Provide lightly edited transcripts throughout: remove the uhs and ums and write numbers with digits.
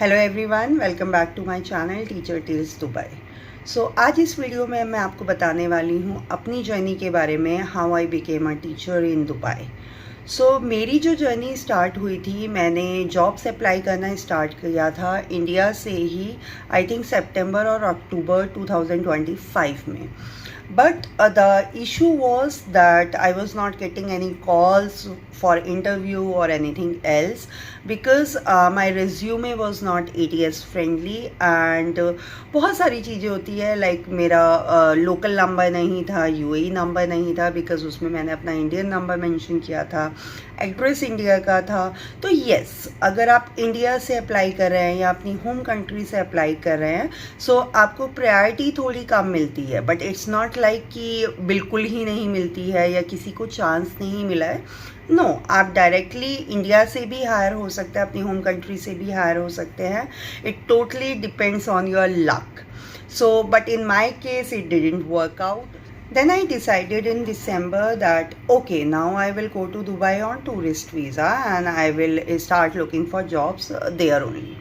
Hello everyone, welcome back to my channel teacher tells Dubai. आज इस video में मैं आपको बताने वाली हूँ अपनी जर्नी के बारे में, how I became a teacher in Dubai. मेरी जो जर्नी स्टार्ट हुई थी, मैंने जॉब्स अप्लाई करना स्टार्ट किया था इंडिया से ही, आई थिंक सितंबर और अक्टूबर 2025 में। But the issue was that I was not getting any calls for interview or anything else because my resume was not ATS friendly and बहुत सारी चीज़ें होती है, लाइक मेरा लोकल नंबर नहीं था, यूएई नंबर नहीं था, बिकॉज उसमें मैंने अपना इंडियन नंबर मेंशन किया था, एड्रेस इंडिया का था। तो यस, अगर आप इंडिया से अप्लाई कर रहे हैं या अपनी होम कंट्री से अप्लाई कर रहे हैं, आपको प्रायोरिटी थोड़ी कम मिलती है, बट इट्स नॉट लाइक कि बिल्कुल ही नहीं मिलती है या किसी को चांस नहीं मिला है। नो, आप डायरेक्टली इंडिया से भी हायर हो सकते हैं, अपनी होम कंट्री से भी हायर हो सकते हैं। It totally depends on your luck. But in my case it didn't work out. Then I decided in December that okay, now I will go to Dubai on tourist visa and I will start looking for jobs there only.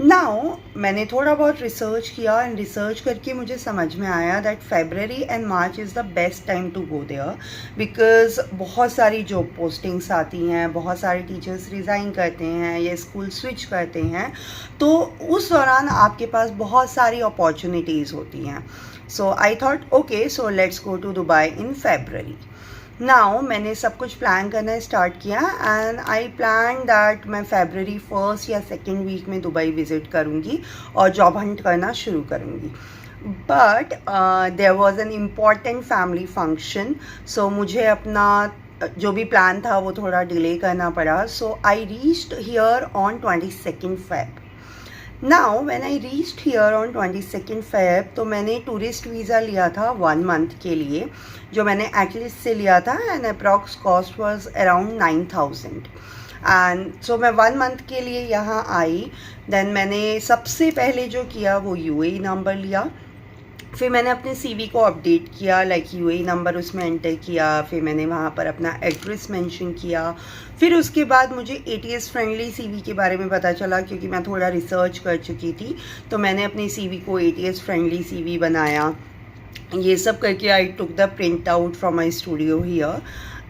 Now मैंने थोड़ा बहुत research किया and research करके मुझे समझ में आया that February and March is the best time to go there, because बहुत सारी जॉब पोस्टिंग्स आती हैं, बहुत सारे टीचर्स रिज़ाइन करते हैं या स्कूल स्विच करते हैं, तो उस दौरान आपके पास बहुत सारी अपॉर्चुनिटीज़ होती हैं। I thought okay, so let's go to Dubai in February. Now मैंने सब कुछ प्लान करना स्टार्ट किया एंड आई प्लान दैट मैं February 1st या 2nd वीक में दुबई विज़िट करूँगी और जॉब हंट करना शुरू करूँगी। But there was an important family function, मुझे अपना जो भी प्लान था वो थोड़ा डिले करना पड़ा। I reached here on 22nd Feb. Now when I reached here on 22nd Feb, तो मैंने टूरिस्ट वीज़ा लिया था 1 मंथ के लिए, जो मैंने एटलीस्ट से लिया था, and approx cost was around 9,000। And मैं 1 मंथ के लिए यहाँ आई। देन मैंने सबसे पहले जो किया वो यूएई नंबर लिया, फिर मैंने अपने सीवी को अपडेट किया, लाइक यूएई नंबर उसमें एंटर किया, फिर मैंने वहाँ पर अपना एड्रेस मेंशन किया। फिर उसके बाद मुझे एटीएस फ्रेंडली सीवी के बारे में पता चला, क्योंकि मैं थोड़ा रिसर्च कर चुकी थी, तो मैंने अपनी सीवी को एटीएस फ्रेंडली सीवी बनाया। ये सब करके I took the print out from my studio here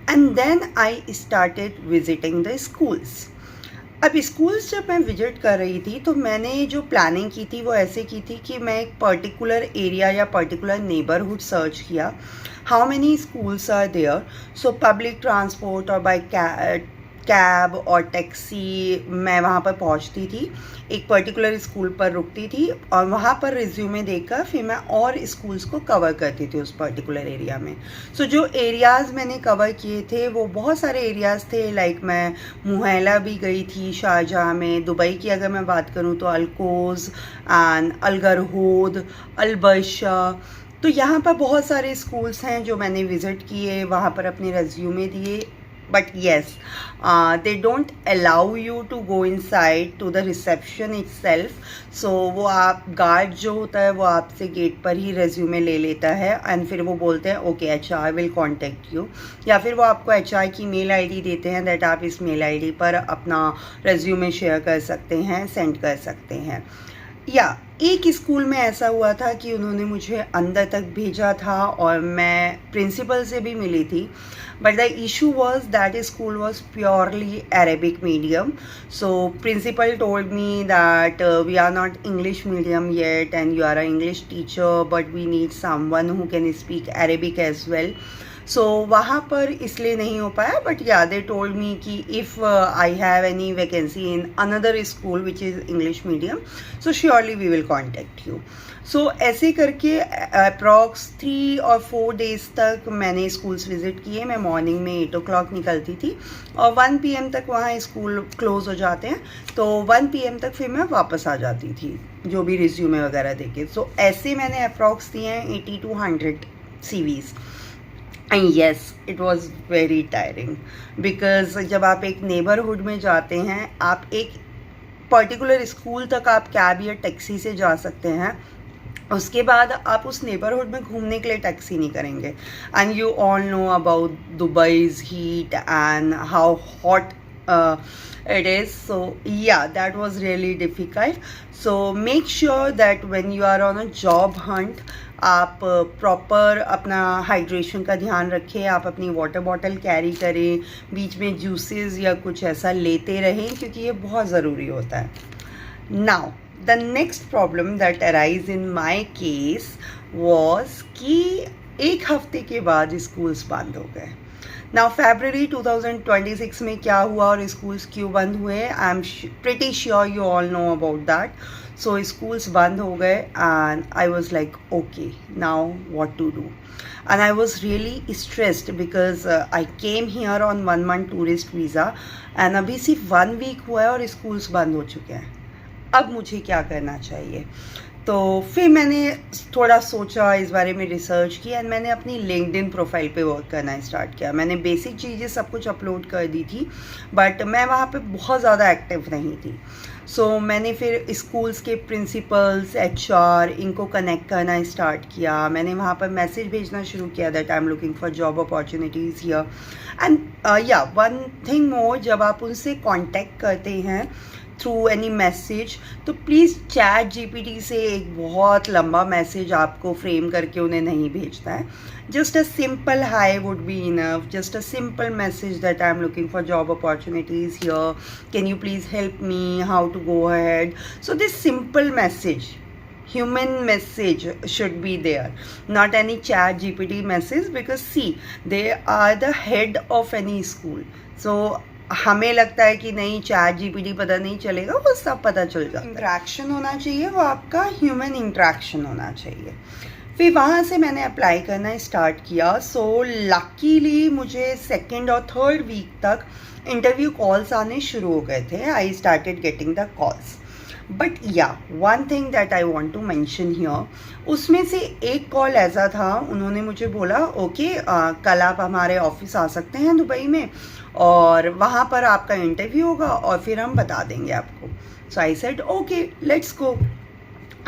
and then I started visiting the schools. अब स्कूल्स जब मैं विजिट कर रही थी, तो मैंने जो प्लानिंग की थी वो ऐसे की थी कि मैं एक पर्टिकुलर एरिया या पर्टिकुलर नेबरहुड सर्च किया, how many schools are there. Public transport और बाय कैब और टैक्सी मैं वहाँ पर पहुँचती थी, एक पर्टिकुलर स्कूल पर रुकती थी और वहाँ पर रिज्यूमे देकर फिर मैं और स्कूल्स को कवर करती थी उस पर्टिकुलर एरिया में। जो एरियाज़ मैंने कवर किए थे वो बहुत सारे एरियाज़ थे, लाइक मैं मुहैला भी गई थी शारजाह में। दुबई की अगर मैं बात करूँ तो अलकोज़ एंड अलगरहोद, अलबर्शा, तो यहाँ पर बहुत सारे स्कूल्स हैं जो मैंने विज़िट किए, वहाँ पर अपने रेज्यूमे दिए। But yes, they don't allow you to go inside to the reception itself. वो आप गार्ड जो होता है वो आपसे गेट पर ही रेज्यूमे ले लेता है एंड फिर वो बोलते हैं okay HR will contact you, या फिर वो आपको HR की मेल आईडी देते हैं दैट आप इस मेल आईडी पर अपना रेज्यूमे शेयर कर सकते हैं, सेंड कर सकते हैं। या एक स्कूल में ऐसा हुआ था कि उन्होंने मुझे अंदर तक भेजा था और मैं प्रिंसिपल से भी मिली थी, but the issue was that school was purely Arabic medium. Principal told me that we are not English medium yet and you are a English teacher, but we need someone who can speak Arabic as well. वहाँ पर इसलिए नहीं हो पाया, but या दे told me कि if I have any vacancy in another school which is English medium, surely we will contact you. ऐसे करके अप्रॉक्स 3 और 4 डेज़ तक मैंने स्कूल्स विज़िट किए। मैं मॉर्निंग में 8 o'clock निकलती थी और 1 PM तक वहाँ स्कूल क्लोज़ हो जाते हैं, तो 1 PM तक फिर मैं वापस आ जाती थी जो भी रिज्यूमे वगैरह देके। ऐसे मैंने अप्रॉक्स दिए हैं 80 to 100 CVs। And yes, it was very tiring, because जब आप एक नेबरहुड में जाते हैं, आप एक पर्टिकुलर स्कूल तक आप कैब या टैक्सी से जा सकते हैं, उसके बाद आप उस नेबरहुड में घूमने के लिए टैक्सी नहीं करेंगे। And you all know about Dubai's heat and how hot it is. So yeah, that was really difficult. So make sure that when you are on a job hunt, आप proper अपना hydration का ध्यान रखें, आप अपनी water bottle carry करें, बीच में juices या कुछ ऐसा लेते रहें, क्योंकि ये बहुत ज़रूरी होता है. Now the next problem that arise in my case was कि एक हफ्ते के बाद स्कूल्स बंद हो गए. नाउ फरवरी 2026 में क्या हुआ और स्कूल्स क्यों बंद हुए, I am pretty sure you all know about that. So schools बंद हो गए and I was like okay, now what to do. And I was really stressed because I came here on 1 month tourist visa and अभी सिर्फ 1 week हुआ है और schools बंद हो चुके हैं. अब मुझे क्या करना चाहिए? तो फिर मैंने थोड़ा सोचा, इस बारे में रिसर्च की एंड मैंने अपनी लिंक्डइन प्रोफाइल पे वर्क करना स्टार्ट किया. मैंने बेसिक चीज़ें सब कुछ अपलोड कर दी थी, बट मैं वहाँ पे बहुत ज़्यादा एक्टिव नहीं थी. सो मैंने फिर स्कूल्स के प्रिंसिपल्स, HR, इनको कनेक्ट करना स्टार्ट किया. मैंने वहाँ पर मैसेज भेजना शुरू किया that I am looking for job opportunities here. And या वन थिंग मोर, जब आप उनसे कॉन्टेक्ट करते हैं थ्रू एनी मैसेज, तो प्लीज़ चैट GPT से एक बहुत लंबा मैसेज आपको फ्रेम करके उन्हें नहीं भेजना है. Just a simple hi would be enough, just a simple message that I am looking for job opportunities here, can you please help me, how to go ahead. So this simple message, human message should be there, not any chat GPT message, because see, they are the head of any school. So हमें लगता है कि नहीं chat GPT पता नहीं चलेगा, वो सब पता चल जाता है. इंट्रैक्शन होना चाहिए, वो आपका ह्यूमन इंट्रैक्शन होना चाहिए. फिर वहाँ से मैंने अप्लाई करना स्टार्ट किया. सो लकीली मुझे 2nd और 3rd वीक तक इंटरव्यू कॉल्स आने शुरू हो गए थे. I started getting the calls. But yeah one thing that I want to mention here, उसमें से एक कॉल ऐसा था, उन्होंने मुझे बोला ओके कल आप हमारे ऑफिस आ सकते हैं दुबई में और वहाँ पर आपका इंटरव्यू होगा और फिर हम बता देंगे आपको. So I said okay let's go.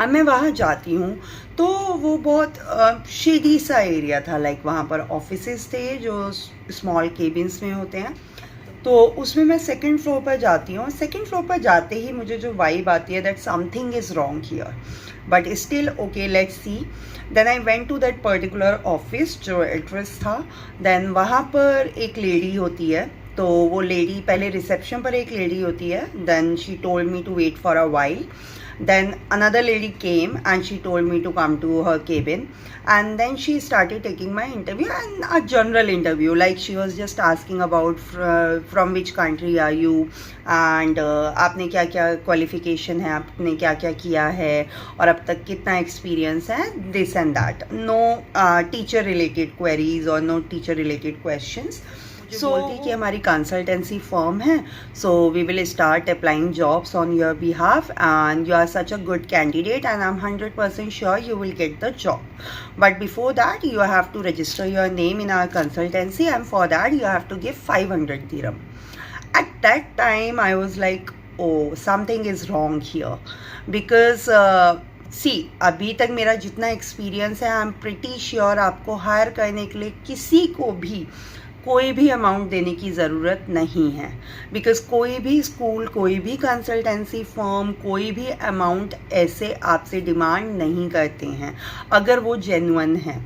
अब मैं वहाँ जाती हूँ तो वो बहुत शेडी सा एरिया था, लाइक वहाँ पर ऑफिसेस थे जो स्मॉल केबिन्स में होते हैं. तो उसमें मैं 2nd फ्लोर पर जाती हूँ. 2nd फ्लोर पर जाते ही मुझे जो वाइब आती है that something is wrong here, but still okay let's see. Then I went to that particular office जो एड्रेस था. देन वहाँ पर एक लेडी होती है, तो वो लेडी पहले रिसेप्शन पर एक लेडी होती है. Then she told me to wait for a while. Then another lady came and she told me to come to her cabin, and then she started taking my interview, and a general interview, like she was just asking about from which country are you and आपने क्या क्या qualification है, आपने क्या क्या किया है और अब तक कितना एक्सपीरियंस है, this and that. No teacher related queries और no teacher related questions. So बोलती कि हमारी कंसल्टेंसी फर्म है, so we will start applying jobs on your behalf and you are such a good candidate and I am 100% sure you will get the job. But before that you have to register your name in our consultancy and for that you have to give 500 dirham. At that time I was like, oh, something is wrong here, because सी अभी तक मेरा जितना experience है आई am pretty sure आपको higher करने के लिए किसी को भी कोई भी अमाउंट देने की ज़रूरत नहीं है, बिकॉज कोई भी स्कूल, कोई भी कंसल्टेंसी फर्म कोई भी अमाउंट ऐसे आपसे डिमांड नहीं करते हैं अगर वो जेन्युइन है.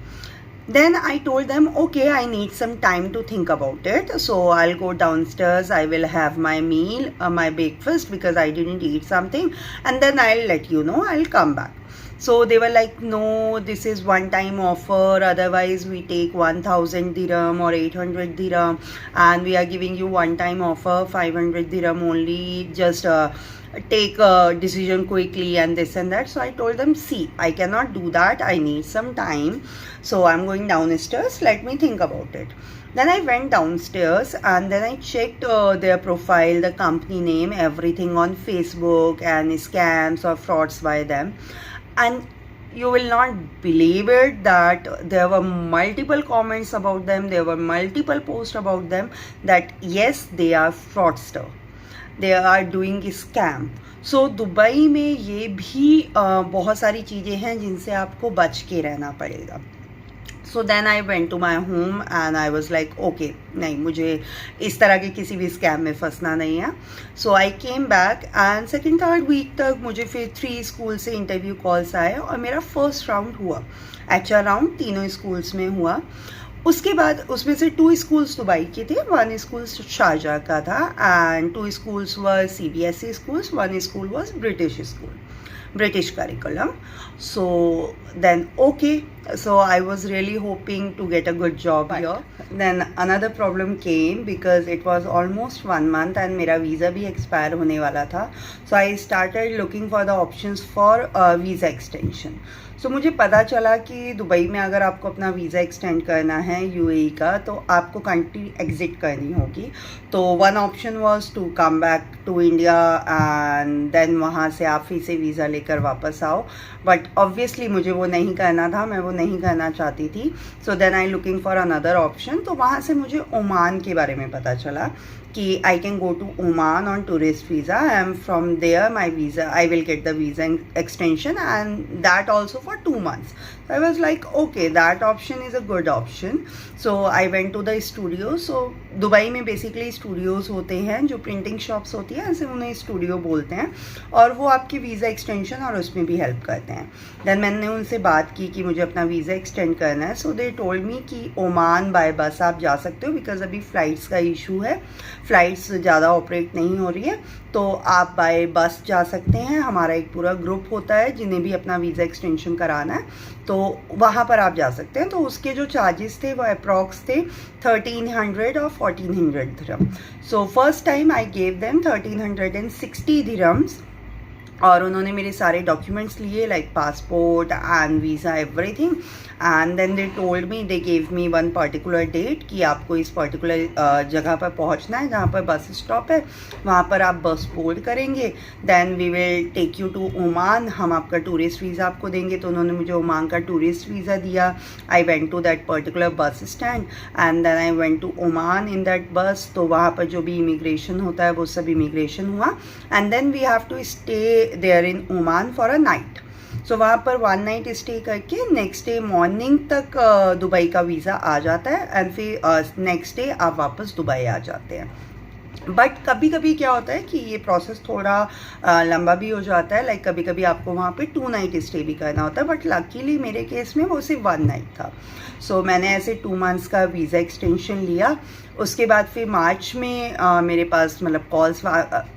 Then I told them, okay, I need some time to think about it. So I'll go downstairs, I will have my meal, my breakfast, because I didn't eat something, and then I'll let you know, I'll come back. So they were like, no, this is one time offer, otherwise we take 1000 dirham or 800 dirham, and we are giving you one time offer, 500 dirham only, just take a decision quickly and this and that. So I told them, see, I cannot do that, I need some time, so I'm going downstairs, let me think about it. Then I went downstairs and then I checked their profile, the company name, everything on Facebook, and scams or frauds by them. And you will not believe it that there were multiple comments about them, there were multiple posts about them that yes, they are fraudster, they are doing scam. So Dubai में ये भी बहुत सारी चीज़ें हैं जिनसे आपको बच के रहना पड़ेगा. So then I went to my home and I was like okay, नहीं मुझे इस तरह के किसी भी स्कैम में फंसना नहीं है. So I came back and second third week तक मुझे फिर 3 स्कूल से इंटरव्यू कॉल्स आए और मेरा फर्स्ट राउंड हुआ. HR राउंड तीनों स्कूल्स में हुआ. उसके बाद उसमें से 2 स्कूल्स दुबई के थे, 1 स्कूल शारजाह का था and 2 schools were CBSE schools, 1 school was British school, British curriculum. So then okay, so I was really hoping to get a good job here. Then another problem came because it was almost 1 month and मेरा visa भी expire होने वाला था. So I started looking for the options for visa extension. सो मुझे पता चला कि Dubai में अगर आपको अपना वीज़ा एक्सटेंड करना है UAE का तो आपको कंट्री एग्ज़िट करनी होगी. तो one option was to come back to India and then वहाँ से आप फिर से वीज़ा लेकर वापस आओ. बट ऑब्वियसली मुझे वो नहीं करना था, मैं वो नहीं करना चाहती थी. So then I looking for another option. तो वहाँ से मुझे ओमान के बारे में पता चला कि I can go to Oman on tourist visa and from there my visa, I will get the visa extension and that also for 2 months. So I was like okay, that option is a good option. So I went to the studio. So Dubai में basically Studios होते हैं जो printing shops होती हैं, ऐसे उन्हें studio बोलते हैं और वो आपकी वीज़ा एक्सटेंशन और उसमें भी हेल्प करते हैं. देन मैंने उनसे बात की कि मुझे अपना वीज़ा एक्सटेंड करना है. सो दे टोल्ड मी कि ओमान बाय बस आप जा सकते हो बिकॉज अभी फ़्लाइट्स का इशू है, फ़्लाइट्स ज़्यादा ऑपरेट नहीं हो रही है, तो आप बाय बस जा सकते हैं. हमारा एक पूरा ग्रुप होता है जिन्हें भी अपना वीज़ा एक्सटेंशन कराना है, तो वहाँ पर आप जा सकते हैं. तो उसके जो चार्जेस थे वो अप्रॉक्स थे 1300 और 1400 dirham. So first time I gave them 1360 dirhams और उन्होंने मेरे सारे डॉक्यूमेंट्स लिए like passport and visa everything. And then they told me, they gave me one particular date कि आपको इस पर्टिकुलर जगह पर पहुंचना है जहाँ पर बस स्टॉप है, वहाँ पर आप बस बोर्ड करेंगे. Then we will take you to Oman, हम आपका टूरिस्ट वीज़ा आपको देंगे. तो उन्होंने मुझे ओमान का टूरिस्ट वीज़ा दिया. I went to that particular bus stand and then I went to Oman in that bus. तो वहाँ पर जो भी इमिग्रेशन होता है वो सब इमिग्रेशन हुआ and then we have to stay there in Oman for a night. So वहाँ पर 1 नाइट स्टे करके नेक्स्ट डे मॉर्निंग तक दुबई का वीज़ा आ जाता है एंड फिर नेक्स्ट डे आप वापस दुबई आ जाते हैं. बट कभी कभी क्या होता है कि ये प्रोसेस थोड़ा लंबा भी हो जाता है. लाइक कभी कभी आपको वहाँ पे 2 नाइट स्टे भी करना होता है, बट लकीली मेरे केस में वो सिर्फ 1 नाइट था. सो मैंने ऐसे 2 मंथ्स का वीज़ा एक्सटेंशन लिया. उसके बाद फिर मार्च में मेरे पास मतलब कॉल्स,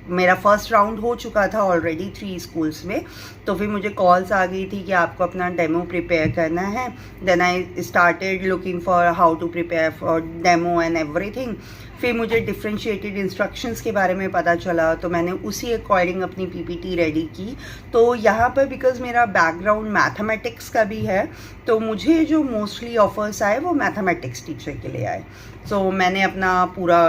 मेरा फर्स्ट राउंड हो चुका था ऑलरेडी 3 स्कूल्स में. तो फिर मुझे कॉल्स आ गई थी कि आपको अपना डेमो प्रिपेयर करना है. Then I started looking for how to prepare for demo and everything. फिर मुझे डिफ्रेंशिएटेड इंस्ट्रक्शंस के बारे में पता चला, तो मैंने उसी अकॉर्डिंग अपनी PPT रेडी की. तो यहाँ पर बिकॉज मेरा बैकग्राउंड मैथमेटिक्स का भी है, तो मुझे जो मोस्टली ऑफर्स आए वो मैथमेटिक्स टीचर के लिए आए. सो मैंने अपना पूरा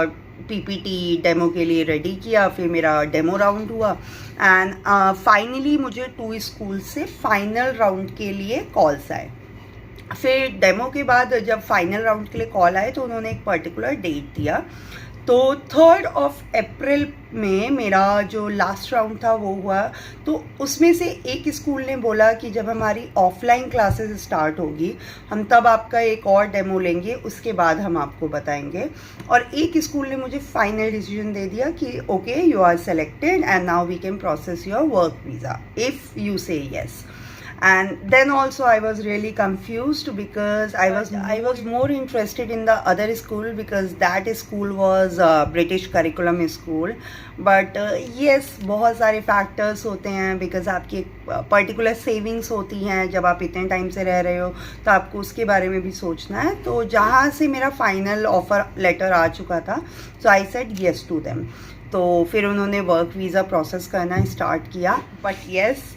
PPT डेमो के लिए रेडी किया. फिर मेरा डेमो राउंड हुआ एंड फाइनली मुझे 2 स्कूल से फाइनल राउंड के लिए कॉल्स आए. फिर डेमो के बाद जब फाइनल राउंड के लिए कॉल आए तो उन्होंने एक पर्टिकुलर डेट दिया. तो 3rd अप्रैल में मेरा जो लास्ट राउंड था वो हुआ. तो उसमें से एक स्कूल ने बोला कि जब हमारी ऑफलाइन क्लासेस स्टार्ट होगी हम तब आपका एक और डेमो लेंगे, उसके बाद हम आपको बताएंगे. और एक स्कूल ने मुझे फाइनल डिसीजन दे दिया कि okay, you are selected and now we can process your work visa if you say yes. And then also I was really confused because I was more interested in the other school because that school was British curriculum school. But yes, बहुत सारे factors होते हैं because आपकी particular savings होती हैं. जब आप इतने टाइम से रह रहे हो तो आपको उसके बारे में भी सोचना है. तो जहाँ से मेरा फाइनल ऑफर लेटर आ चुका था, so I said yes to them. तो फिर उन्होंने वर्क वीज़ा प्रोसेस करना स्टार्ट किया. But yes,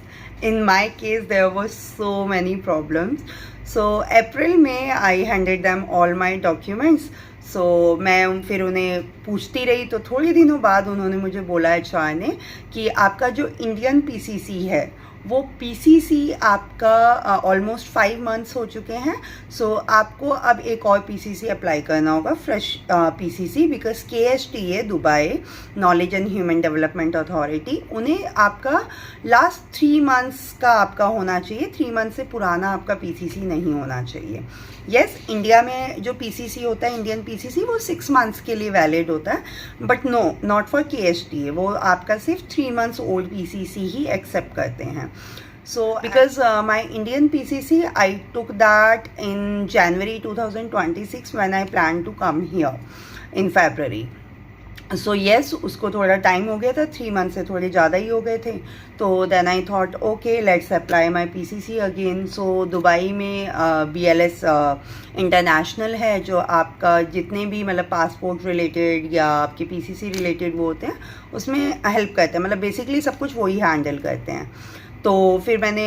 in my case there was so many problems. So अप्रैल में I handed them all my documents. So मैं फिर उन्हें पूछती रही. तो थोड़े दिनों बाद उन्होंने मुझे बोला HR ने कि आपका जो इंडियन PCC है वो पीसीसी आपका ऑलमोस्ट 5 मंथ्स हो चुके हैं। सो आपको अब एक और पीसीसी अप्लाई करना होगा, fresh PCC, because KSTA Dubai knowledge and human development authority, उन्हें आपका लास्ट 3 मंथ्स का आपका होना चाहिए, 3 मंथ से पुराना आपका पीसीसी नहीं होना चाहिए। यस, इंडिया में जो पीसीसी होता है, इंडियन पीसीसी, वो 6 मंथ्स के लिए वैलिड होता है, but no, not for KSTA, वो आपका सिर्फ 3 मंथ्स ओल्ड पीसीसी ही एक्सेप्ट करते हैं। So because my Indian PCC, I took that in January 2026 when I planned to come here in February. So yes, उसको थोड़ा टाइम हो गया था, 3 मंथ से थोड़े ज़्यादा ही हो गए थे। तो then I thought okay, let's apply my PCC again. So Dubai में BLS इंटरनेशनल है, जो आपका जितने भी मतलब पासपोर्ट रिलेटेड या आपके PCC रिलेटेड वो होते हैं, उसमें हेल्प करते हैं, मतलब बेसिकली सब कुछ वही हैंडल करते हैं। तो फिर मैंने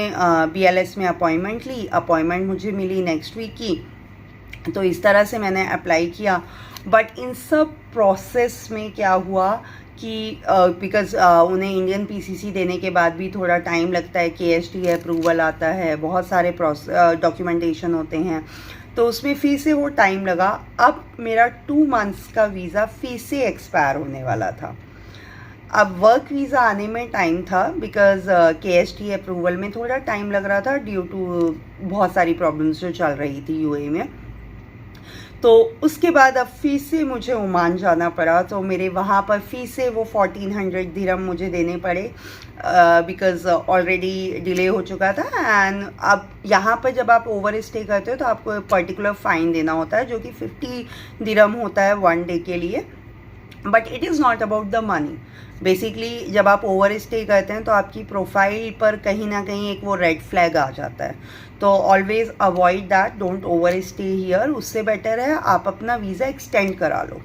BLS में अपॉइंटमेंट ली, अपॉइंटमेंट मुझे मिली नेक्स्ट वीक की। तो इस तरह से मैंने अप्लाई किया, बट इन सब प्रोसेस में क्या हुआ कि बिकॉज़ उन्हें इंडियन PCC देने के बाद भी थोड़ा टाइम लगता है, KSTA अप्रूवल आता है, बहुत सारे डॉक्यूमेंटेशन होते हैं, तो उसमें फिर से वो टाइम लगा। अब मेरा 2 मंथ्स का वीज़ा फिर से एक्सपायर होने वाला था। अब वर्क वीज़ा आने में टाइम था, बिकॉज़ KSTA अप्रूवल में थोड़ा टाइम लग रहा था ड्यू टू बहुत सारी प्रॉब्लम्स जो चल रही थी UAE में। तो उसके बाद अब फिर से मुझे ओमान जाना पड़ा, तो मेरे वहाँ पर फिर से वो 1400 दिरहम मुझे देने पड़े, बिकॉज़ ऑलरेडी डिले हो चुका था। एंड अब यहाँ पर जब आप ओवर स्टे करते हो तो आपको पर्टिकुलर फ़ाइन देना होता है, जो कि 50 दिरहम होता है 1 डे के लिए। But it is not about the money. Basically जब आप ओवर स्टे करते हैं तो आपकी प्रोफाइल पर कहीं ना कहीं एक वो रेड फ्लैग आ जाता है, तो always avoid that, don't over stay here. उससे बेटर है आप अपना वीज़ा एक्सटेंड करा लो।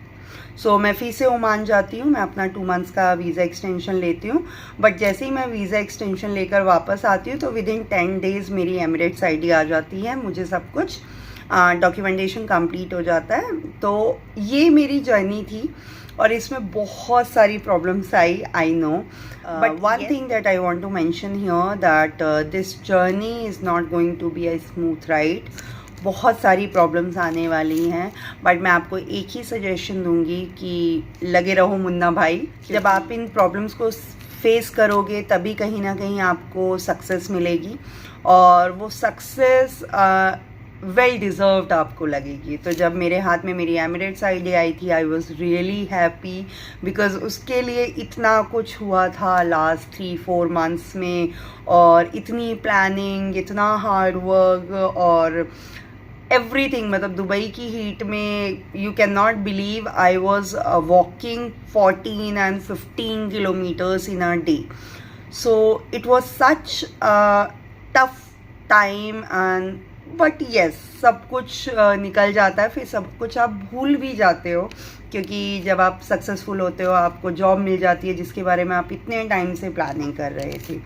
सो मैं फिर से ओमान जाती हूँ, मैं अपना 2 मंथ्स का वीज़ा एक्सटेंशन लेती हूँ, बट जैसे ही मैं वीज़ा एक्सटेंशन लेकर वापस आती हूँ तो विदिन 10 डेज़ मेरी एमिरेट्स ID आ जाती है, मुझे सब कुछ डॉक्यूमेंटेशन कंप्लीट हो जाता है। तो ये मेरी जर्नी थी और इसमें बहुत सारी प्रॉब्लम्स आई no, but one thing that I want to mention here that this journey is not going to be a smooth ride. बहुत सारी प्रॉब्लम्स आने वाली हैं, बट मैं आपको एक ही सजेशन दूंगी कि लगे रहो मुन्ना भाई। जब आप इन प्रॉब्लम्स को फेस करोगे तभी कहीं ना कहीं आपको सक्सेस मिलेगी, और वो सक्सेस वेल डिज़र्व्ड आपको लगेगी। तो जब मेरे हाथ में मेरी एमिरेट्स ID आई थी, आई वॉज रियली हैप्पी, बिकॉज़ उसके लिए इतना कुछ हुआ था लास्ट 3-4 मंथ्स में, और इतनी प्लानिंग, इतना हार्ड वर्क और एवरीथिंग। मतलब दुबई की हीट में you can not believe I was walking 14 and 15 kilometers in a day. So it was such a tough time, and but yes, सब कुछ निकल जाता है, फिर सब कुछ आप भूल भी जाते हो, क्योंकि जब आप सक्सेसफुल होते हो आपको जॉब मिल जाती है जिसके बारे में आप इतने टाइम से प्लानिंग कर रहे थे।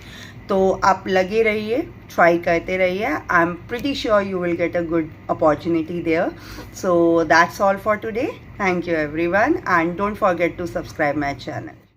तो आप लगे रहिए, ट्राई करते रहिए, I am pretty sure you will get a good opportunity there. So that's all for today, thank you everyone, and don't forget to subscribe my channel.